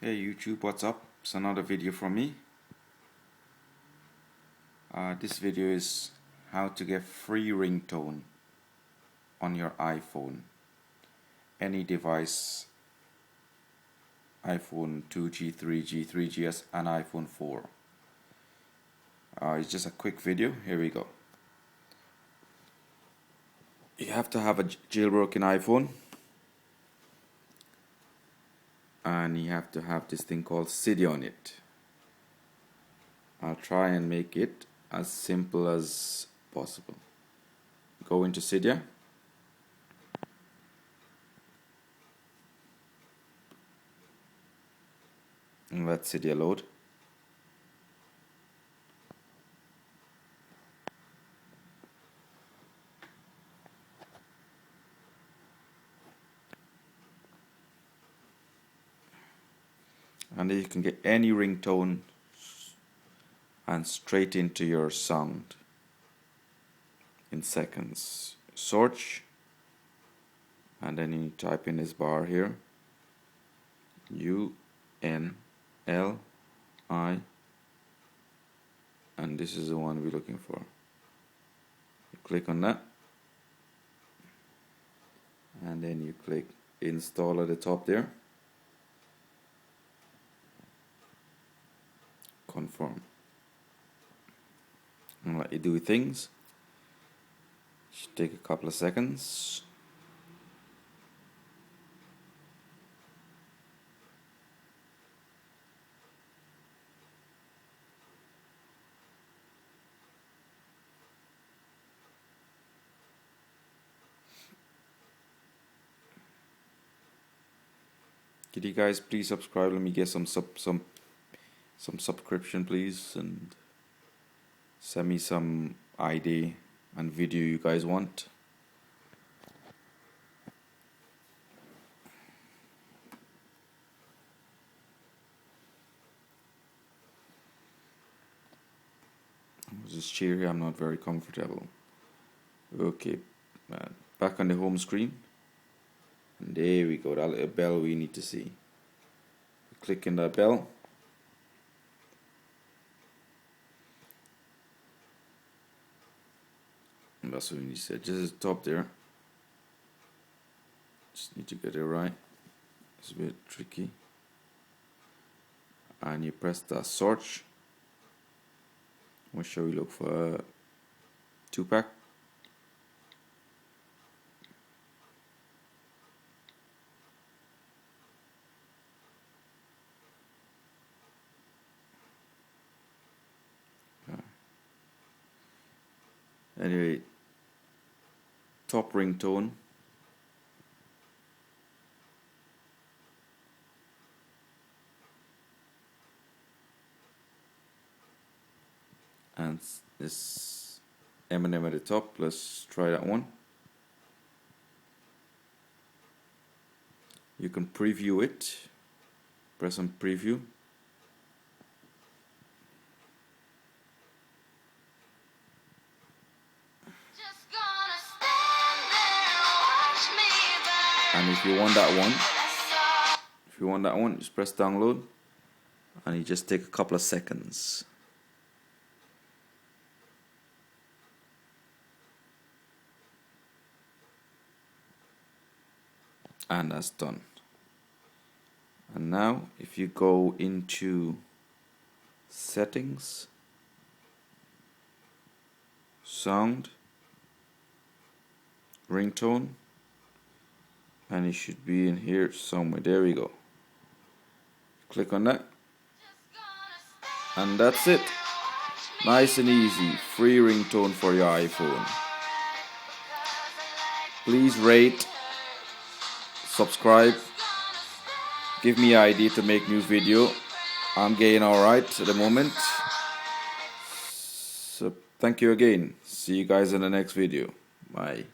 Hey YouTube, what's up? It's another video from me. This video is how to get free ringtone on your iPhone. Any device, iPhone 2G, 3G, 3GS and iPhone 4. It's just a quick video. Here we go. You have to have a jailbroken iPhone. And you have to have this thing called Cydia on it. I'll try and make it as simple as possible. Go into Cydia. And let Cydia load. And then you can get any ringtone and straight into your sound in seconds. Search, and then you type in this bar here, UNLI, and this is the one we're looking for. You click on that, and then you click install at the top there. Confirm. And let you do things. Should take a couple of seconds. Could you guys please subscribe? Let me get some subscription, please, and send me some ID and video you guys want. This chair here, I'm not very comfortable. Okay, back on the home screen, and there we go. That little bell we need to see. Click on that bell. And that's what we need to set. Just at the top there. Just need to get it right. It's a bit tricky. And you press the search. What shall we look for? 2-pack. Anyway, top ringtone. And this M&M at the top. Let's try that one. You can preview it. Press on preview. And if you want that one, just press download, and you just take a couple of seconds. And that's done. And now if you go into settings, sound, ringtone, and it should be in here somewhere. There we go. Click on that, and that's it. Nice and easy. Free ringtone for your iPhone. Please rate, subscribe, give me an idea to make new video. I'm getting alright at the moment. So thank you again. See you guys in the next video. Bye.